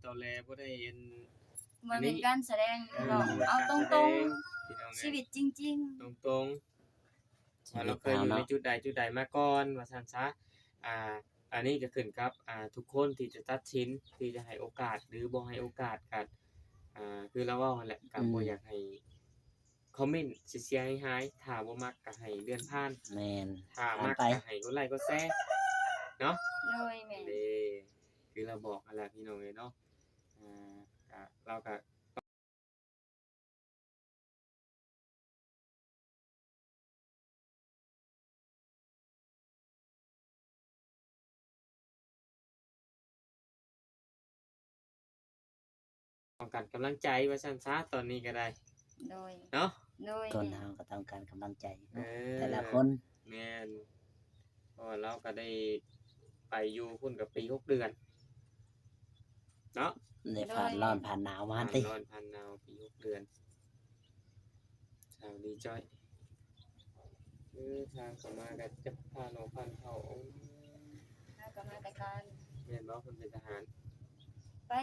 ตอแหลบ่ได้อันบ่เป็นการแสดงบอกเอาตรงๆชีวิตจริงๆตรงๆว่าเราเคยอยู่ในจุดใดมาก่อนว่าซั่นซะอันนี้ก็ขึ้นกับทุกคนที่จะตัดสินที่จะให้โอกาสหรือบ่ให้โอกาสกันคือเราเว้านั่นแหละก็บ่อยากให้คอมเมนต์สิเสียหายๆถ้าบ่มักก็ให้เลื่อนผ่านแม่นถ้ามักก็ให้กดไลค์กดแชร์เนาะโดยแม่นคือเราบอกนั่นแหละพี่น้องเอ้ยเนาะเราก็ต้องการกำลังใจว่าซั่นซะตอนนี้ก็ได้โดยเนาะคนเฮาก็ต้องการกำลังใจ เออ แต่ละคน แม่นเพราะว่าเราก็ได้ไปอยู่พุ่นกับปี6เดือนเนาะได้ผ่านร้อนผ่านหนาวมาติ ร้อนผ่านหนาวปี6เดือนสาวดีจ้อยคือทางเข้ามาก็จะพาน้องพันธุ์เขา แล้วก็มาแต่การ แม่นบ่เพิ่นเป็นทหาร ไป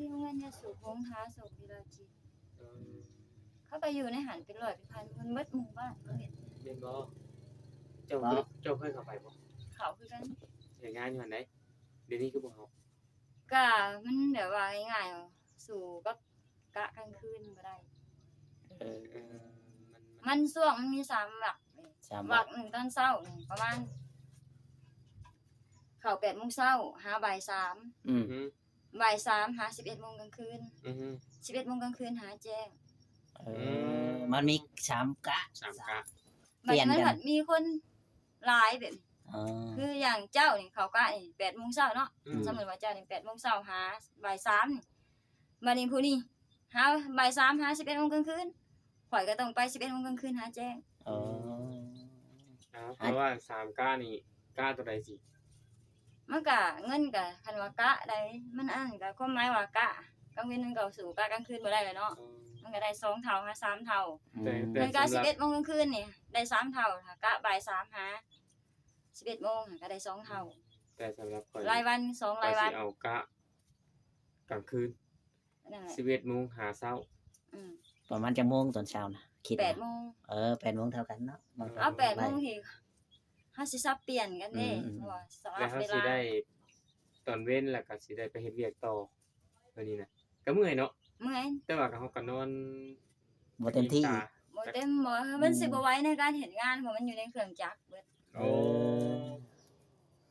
โรงเรียนยาสูบวงท้าศพวิราจิต เออ เขาไปอยู่ในหันเป็นร้อยเป็นพันคนเบิดหมู่บ้านเขาเห็น แม่นบ่เจ้าเคยเข้าไปบ่ เขาคือกัน เฮ็ดงานอยู่หั่นใดเดี๋ยวนี้คือบ่เฮา ก็มันแบบว่าง่ายๆสู่กับกะกลางคืนบ่ได้ มันช่วงมันมี3วักวักหนึ่งตอนเช้านี่ประมาณเข้า8:00 นหาบ่าย3บ่าย3หา11:00 นกลางคืน11:00 นกลางคืนหาแจ้งมันมี3กะ 3กะเปลี่ยนกันมันมีคนหลายแบบคืออย่างเจ้านี่เขากะนี่8:00 นเนาะสมมุติว่าเจ้านี่8:00 นหาบ่าย3นี่บัดนี้ผู้นี้หาบ่าย3หา11:00 นกลางคืนข่อยก็ต้องไป11:00 นกลางคืนหาแจ้งเพราะว่า3กะนี่กะตัวใดสิมันก็เงินก็คันว่ากะได้มันอันก็ความหมายว่ากะกลางวันมันก็สู้กะกลางคืนบ่ได้เลยเนาะมันก็ได้2เท่าหา3เท่ามันก็11:00 นกลางคืนนี่ได้3เท่าถ้ากะบ่าย3หา11:00 นก็ได้2เท่าแต่สำหรับข่อยรายวัน2รายวันสิเอากะกลางคืนนั่นแหละ 11:00 นหาเช้าประมาณจักโมงตอนเช้านะคิด8:00 น8:00 นเท่ากันเนาะเอา8:00 นที่เฮาสิสับเปลี่ยนกันเด้เพราะว่าสลับเวลาแล้วเฮาสิได้ตอนเว้นแล้วก็สิได้ไปเฮ็ดเวียกต่อมื้อนี้น่ะก็เมื่อยเนาะเมื่อยแต่ว่าก็เฮาก็นอนบ่เต็มที่บ่เต็มบ่มันสิบ่ไหวในการเฮ็ดงานเพราะมันอยู่ในเครื่องจักรเบิด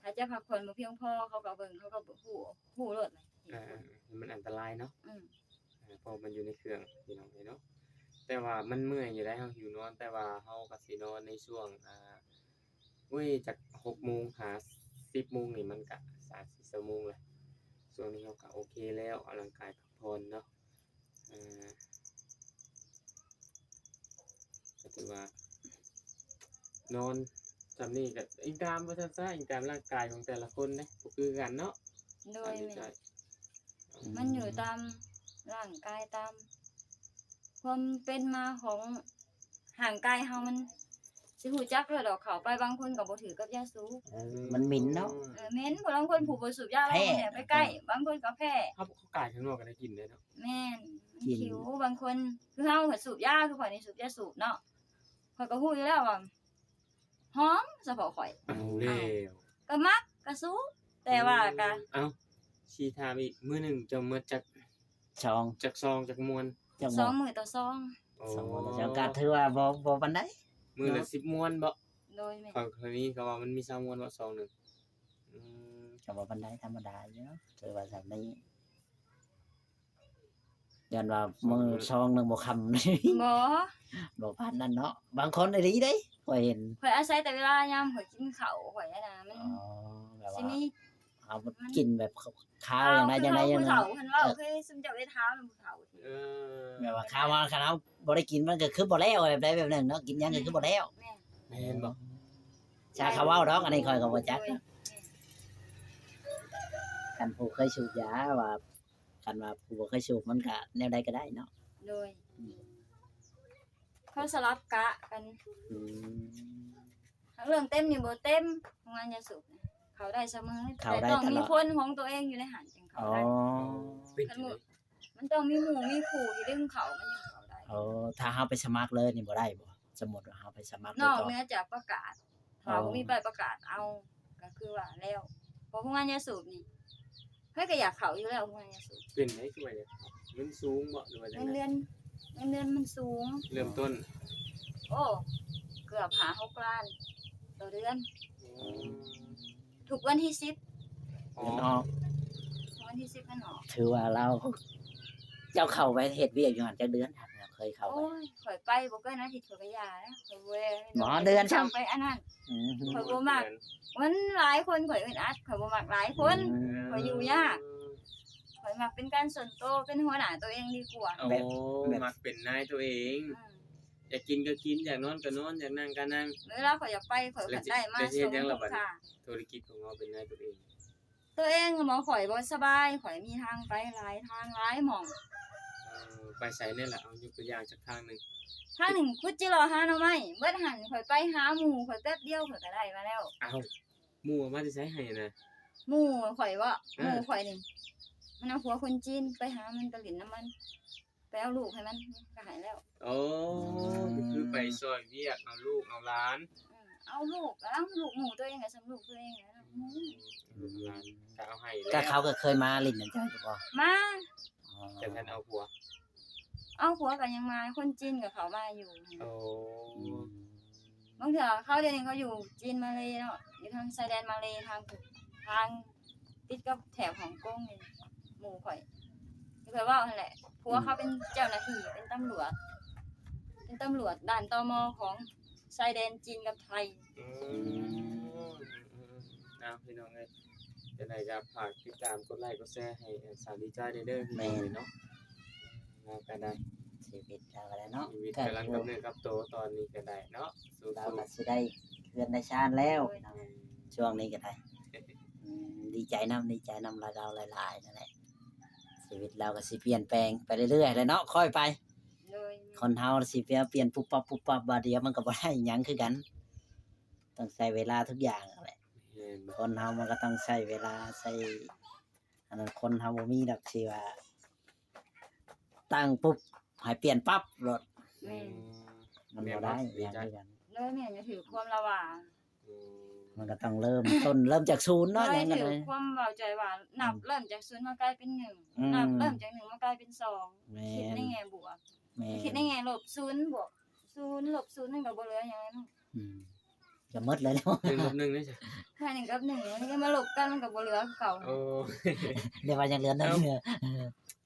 ถ้าจะพักผ่อนบ่เพียงพอเขาก็เบิ่งเขาก็ฮู้โลดมันอันตรายเนาะเพราะมันอยู่ในเครื่องพี่น้องเนาะแต่ว่ามันเมื่อยอยู่ได้เฮาหิวนอนแต่ว่าเฮาก็สินอนในช่วงจาก6:00 นหา10:00 นนี่มันก็3-4 ชั่วโมงแล้วช่วงนี้เฮาก็โอเคแล้วออกกำลังกายพักผ่อนเนาะก็ถือว่านอนจำนี่ก็อิงตามว่าซั่นซะอิงตามร่างกายของแต่ละคนเด้บ่คือกันเนาะโดยมันอยู่ตามร่างกายตามความเป็นมาของร่างกายเฮามันสิฮู้จักเลยดอกเขาไปบางคนก็บ่ถือกับยาสูบมันหมิ่นเนาะเหม็นบางคนผู้บ่สูบยาแล้วบ่ไปใกล้บางคนก็แพ้เขากายข้างนอกก็ได้กินได้เนาะแม่นคิวบางคนคือเฮาก็สูบยาคือข่อยนี่สูบยาสูบเนาะข่อยก็ฮู้อยู่แล้วว่าหอมเฉพาะข่อยก็มักก็สูบแต่ว่าก็สิถามอีกมื้อนึงจะหมดจักซองจักมวน2มื้อต่อซอง2มื้อต่อซองก็ถือว่าบ่ปานใดมื้อละ10มวนบ่โดยแม่คราวนี้ก็ว่ามันมี20มวนบ่ซองนึงก็บ่ปานใดธรรมดาอยู่เนาะถือว่าแบบนี้ยันว่ามื้อซองนึงบ่ค่ำบ่ปานนั้นเนาะบางคนอีหลีเด้ข่อยเห็นข่อยอาศัยแต่เวลายามข่อยกินข้าวข่อยน่ะมันสิมีเอากินแบบข้าวอย่างใดอย่างผู้เฒ่าเพิ่นเว้าคือซุมเจ้าได้ถามผู้เฒ่าแบบว่าข้าวคันเฮาบ่ได้กินมันก็คือบ่แล้วแบบใดแบบนึงเนาะกินหยังก็คือบ่แล้วแม่นบ่ชาเขาเว้าดอกอันนี้ข่อยก็บ่จักคันผู้เคยสูบยาว่าคันว่าผู้บ่เคยสูบมันก็แนวใดก็ได้เนาะโดยเขาสลับกะกันเรื่องเต็มนี่บ่เต็มงานยาสูบ เขาได้เสมอ เข้า แต่ ได้ ต้อง ต มี ลอด คนของตัวเองอยู่ในหันจึงเข้า อ๋อ ได้ เป็นจังได๋ มันต้องมีหมู่มีคู่ที่ดึงเขามันจึงเข้าได้ ถ้าเฮาไปสมัครเลยนี่บ่ได้บ่สมมุติว่าเฮาไปสมัคร น เลย อก ก่อน เหนือจากประกาศถ้าบ่มีใบประกาศเอาก็คือว่าแล้วเพราะพวกงานยาสูบนี่เพิ่นก็อยากเข้าอยู่แล้วพวกงานยาสูบ เป็นได้คือว่าจังเงินสูงบ่หรือว่าจัง เงิน ได๋ เดือนมันสูง เริ่มต้น โอ้เกือบ5-6 ล้านต่อเดือน ทุกวันที่10 อ๋อ เงินออก ทุกวันที่10มันออก ถือว่าเราเจ้าเข้าไปเฮ็ดเวียกอยู่หั่นจักเดือนครับเราเคยเข้าไป โอ้ยข่อยไปบ่เกินอาทิตย์ข่อยก็ย้ายแล้วข่อยบ่ได้ หมอเดือนซ้ำ ไปอันนั้น อืม ข่อยบ่มัก มันหลายคนข่อยอึดอัดข่อยบ่มักหลายคน ข่อยอยู่ยาก ข่อยมักเป็นการส่วนตัวเป็นหัวหน้าตัวเองดีกว่า โอ้มักเป็นนายตัวเอง อืม อยากกินก็กินอยากนอนก็นอนอยากนั่งก็นั่ง เวลาข่อยอยากไปข่อยก็ได้มา แล้วสิ ส่ เฮ็ดหยัง ง ล่ะบัดนี้ ค่ะ ธุรกิจของเราเป็นนายตัวเอง ตัวเองก็บ่ข่อยบ่สบายข่อยมีทางไปหลายทางหลายหม่อง ไปไสแน่ล่ะเอายกตัวอย่างสักทางหนึง ทางหนึ่งคุดจิรอหาหน่อไม้เบิดหันข่อยไปหาหมู่ข่อยแป๊บเดียวข่อยก็ได้มาแล้ว อ้าวหมู่มาสิใช้ให้นะ หมู่ข่อยว่า เอ ห อ มู่ข่อยนี่มันเอาผัวคนจีนไปหามันไปหลินน้ำมันไปเอาลูกให้มันก็หายแล้ว โอ้ก็คือไปซอยเวียกเอาลูกเอาหลาน เอาลูกแล้วลูกหมู่ตัวเองกับสำลูกตัวเองนะหมู่ ลูกหลานก็เอาให้ ก็ แล้ว เขาก็เคยมาลิ้นนำเจ้าอยู่บ่ มา อ๋อ จะแทนเอาผัว เอาผัวกันยังมาคนจีนกับเขามาอยู่ โอ้ อืม บางเถื่อเขาเดี๋ยวนี้เขาอยู่จีนมาเลยเนาะอยู่ทางชายแดนมาเลยทางติดกับแถบฮ่องกงนี่หมู่ข่อยที่เคยว่านั่นแหละผัวเขาเป็นเจ้าหน้าที่เป็นตำรวจด่านตมของชายแดนจีนกับไทย เอาพี่น้องเอ้ยจะได้ก็ฝากติดตามกดไลค์กดแชร์ให้สาวดีใจเด้อพี่น้องเอ้ยเนาะเราก็ได้ ชีวิตเราก็ได้เนาะ ชีวิต ก็ กำลังดำเนินกับโตตอนนี้ก็ได้เนาะสู้ เราก็สิได้เรือนได้ชาติแล้วเนาะช่วงนี้ก็ได้ดีใจนำเราหลายๆนั่นแหละชีวิตเราก็สิเปลี่ยนแปลงไปเรื่อยๆเลยเนาะค่อยไป โดย คนเฮาสิเปลี่ยนปุ๊บปั๊บบ่เดียวมันก็บ่ได้หยังคือกัน ต้องใช้เวลาทุกอย่างนั่นแหละ เห็นบ่ คนเฮามันก็ต้องใช้เวลาใช้อันนั้นคนเฮาบ่มีดอกสิว่าตั้งปุ๊บให้เปลี่ยนปั๊บรถ แม่ มันบ่ได้อย่างคือกัน เลยแม่จะถือความระหว่าง มันก็ต้องเริ่มต้นเริ่มจากศูนย์ เล เนาะอย ย่างนั้น ถื เล อย ความเบาใจว่านับเริ่มจาก0มากลายเป็น อืม 1นับเริ่มจาก1มากลายเป็น2 แม่ คิด น ในแง่บวก แม่ คิดในแง่ลบ0บวก0ลบ0นั่นก็บ่เหลือหยังแล้วเนาะ อืมจะหมดเลยเนาะ หนึ่งลบหนึ่งได้จ้ะ ถ้า1กับ1มันก็มาลบกันมันก็บ่เหลือคือเก่า โอ้ เดี๋ยวว่ายังเหลือนั่นเนื้อ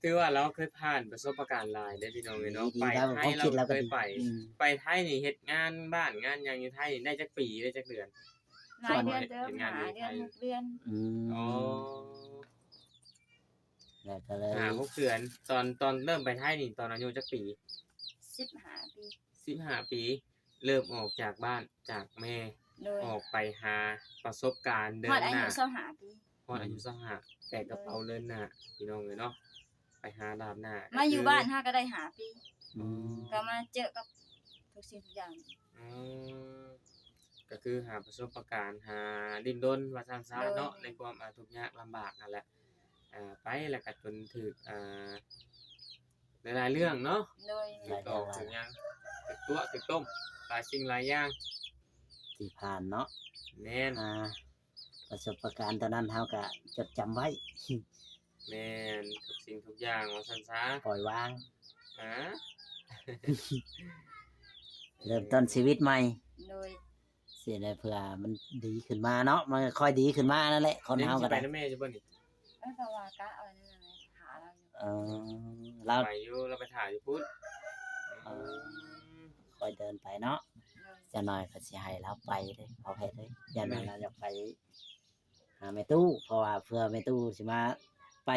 ถือว่าเราเคยผ่านประสบการณ์หลายได้อพี่น้องเอ้ยเนาะ ดี ไป แล้ว ไท ผม ยเรา คิดแล้ว เค ก็ ย ดี ไป อืม ไปไทยนี่เฮ็ดงานบ้านงานหยังอยู่ไทยนี่ได้จักปีได้จักเดือน หลายเดือนเด้อหาเดือน6เดือน อืม อ๋อ แล้วก็เลย 6เดือน ตอนเริ่มไปไทยนี่ตอนอายุจักปี 15 ปี 15 ปี เริ่มออกจากบ้านจากแม่ โดย ออกไปหาประสบการณ์เดิ ฮอน ดอา ห ยุ น้า 25ปี พออายุ25แต่กระเป๋าเดินหน้าพี่น้องเอ้ยเนาะไปหาดาบหน้า มาอยู่บ้านหาก็ได้5 ปี อืม ก็มาเจอกับทุกสิ่งทุกอย่าง อืมก็คือหาประสบการณ์หาดิ้นรนว่าซั่นซะเนาะในความทุกข์ยากลำบากนั่นแหละไปแล้วก็จนถึกหลายๆเรื่องเนาะ โดย ถึกตอกถึกหยังถึกตัวถึกต้มหลายสิ่งหลายอย่าง ที่ผ่านเนาะ แม่น ประสบการณ์ตอนนั้นเฮาก็จดจำไว้ แม่นทุกสิ่งทุกอย่างว่าซั่นซะ ปล่อยวาง อ่า เริ่มต้นชีวิตใหม่ โดย สิได้เพื่อมันดีขึ้นมาเนาะมันก็ค่อยดีขึ้นมานั่นแหละคนเฮาก็ ไป ได้ นำแม่อยู่บ่นี่ แล้วก็ว่ากะเอานั่นน่ะหาเราอยู่ เออเรา ไปอยู่เราไปถ่ายอยู่พุ่น ค่อยเดินไปเนาะ โดย จะหน่อยก็สิให้เราไปเด้อเอาเพชรเด้ออย่านั้นเราจะไปหาแม่ตู้เพราะว่าเพื่อแม่ตู้สิมาไป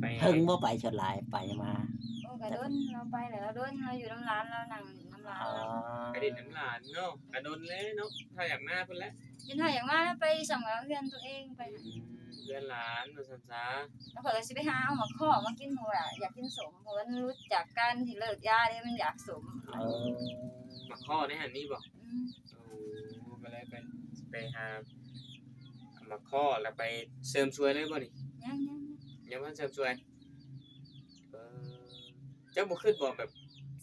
ไป เพิ่งบ่ไปชดหลายไปมา โอ้กระโดนเราไปแล้วเราโดนเราอยู่น้ำร้านเรานั่งน้ำร้าน อ๋อ เรา ไปดินน้ำหลานเนาะกระโดนเลยเนาะถ้าอยากหน้าเพิ่นแหละ ยินถ้าอย่างว่าไปสำกับเพื่อนตัวเองไปหา เพื่อนหลานว่าซั่นซะ แล้วก็เลยสิไปหาเอามาข้อมากินหมูอ่ะอยากกินสมเพราะว่ามันรู้จักกันที่เลิกยาเนี่ยมันอยากสม เออ มาข้อในหันนี่บ่ อืม โอ้ก็เลยไปหา มาข้อแล้วไปเสริมสวยเลยบ่นี่ ยัง ยังบ่เสริมสวยเออเจ้าบ่คิดบ่แบบ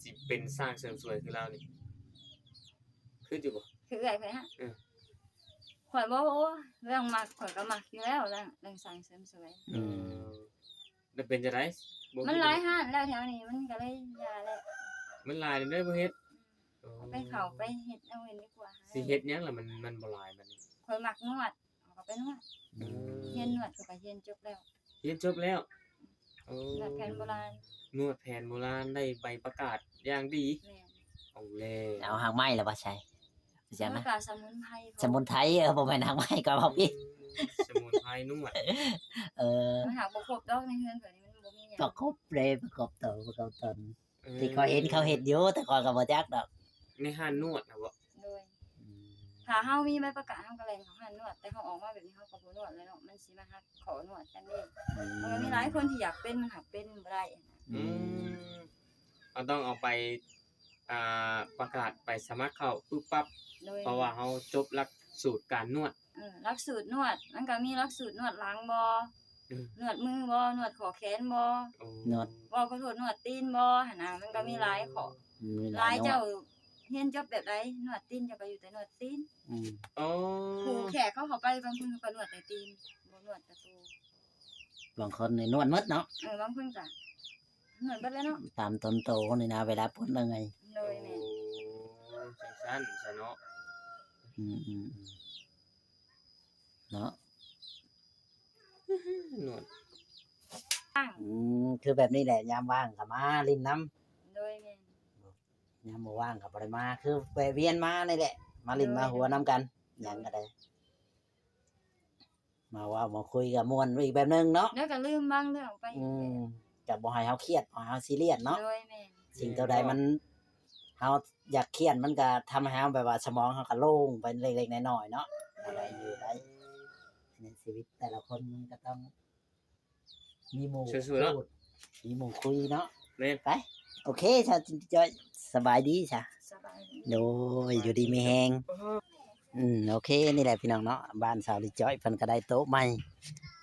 สิเป็นสร้างเสริมสวยคือเรานี่คิดอยู่บ่ คือเอื้อยเพิ่นฮะ เออ ข่อยบ่โอ้เรื่องมักข่อยก็มักอยู่แล้วเรื่องสร้างเสริมสวย เออแล้วเป็นจังได๋บ่ มันหลายห้านแล้วแถวนี้มันก็เลยยาแล้ว มันหลายเด้อบ่เฮ็ด ไปเข้าไปเฮ็ดเอาเองดีกว่า สิเฮ็ดหยังล่ะมันบ่หลายมัน ข่อยมักนวดเอาก็ไปนวด เออ เรียนนวดก็ไปเรียนจบแล้ว เรียนจบแล้วโอ้ นวดแผนโบราณ นวดแผนโบราณได้ใบประกาศอย่างดี แม่น เอาแล้ว เอาหางไม้แล้วบ่ใช่จัง แล้ นะ วก็สมุนไพร สมุนไพรบ่แม่นหางไม้ก็บอกพี่ สมุนไพรนวด เออ มันหาบ่ครบดอกในเฮือนเพิ่นนี่มันบ่มีหยัง ก็ครบเลยประกอบตัวประกอบตน ออ ที่เขาเห็นเขาเฮ็ดอยู่แต่ข้อยก็บ่จักดอก ในห้านนวดนะบ่ โดยถ้าเฮามีใบประกาศเฮาก็แล่นเข้าห้านนวดแต่เฮาออกมาแบบนี้เฮาก็บ่นวดเลยเนาะมันสิมาหักขอนวดกันเด้มันก็มีหลายคนที่อยากเป็นมันหักเป็นบ่ได้นะ อืมเราต้องเอาไปประกาศไปสมัครเข้าปึ๊บปั๊บ โดย เพราะว่าเฮาจบหลักสูตรการนวด หลักสูตรนวดมันก็มีหลักสูตรนวดหลังบ่ อืม นวดมือบ่นวดข้อแขนบ่ โอ้ นวด บ่ขอโทษนวดตีนบ่หั่นน่ะมันก็มีหลายข้อ มี หลายเจ้าเรียนจบแบบใดนวดตีนเจ้าก็อยู่แต่นวดตีน อืม โอ้ ครูแขกเขาเข้าไปบางคนก็นวดแต่ตีนบ่นวดแต่ตัว บางคนนี่นวดหมดเนาะ บางคนก็นวดเบิดแล้วเนาะ ตามต้นโตนี่นะเวลาปวดเลย โดยแม่น จังซั่นซะเนาะ อืมอืมอืมเนาะ นวด อืมคือแบบนี้แหละยามว่างก็มาลินน้ำ โดยแม่น ยามบ่ว่างก็บ่ได้มาคือแวะเวียนมานี่แหละ มาลินมาหัวน้ำกันหยังก็ได้ มาเว่ามาคุยกับม่วนอีกแบบนึงเนาะ แล้วก็ลืมบางเรื่องไป อืมก็บ่ให้เฮาเครียดบ่ให้เฮาซีเรียสเนาะ โดยแม่น สิ่งตัวใดมันเฮาอยากเครียดมันก็ทำให้เฮาแบบว่าสมองเฮาก็โล่งไปเล็กๆน้อยๆเนาะอะไรอยู่ได้ในชีวิตแต่ละคนมันก็ต้อง มีหมู่ สู้ๆเนาะ พูดมีหมู่คุยเนาะ แม่น ไป โอเคชาวจอยสบายดีจ้ะ สบายดี โดยอยู่ดีมีแฮงโอเคนี่แหละพี่น้องเนาะบ้านสาวลิจอยเพิ่นก็ได้โต๊ะใหม่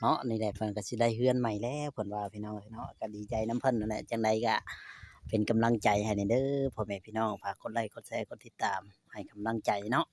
เนาะนี่แหละเพิ่นก็สิได้เฮือนใหม่แล้วเพิ่นว่าพี่น้องเนาะก็ดีใจน้ำเพิ่นนั่นแหละจังใดก็เป็นกำลังใจให้เด้อพ่อแม่พี่น้องฝากกดไลค์กดแชร์กดติดตามให้กำลังใจเนาะ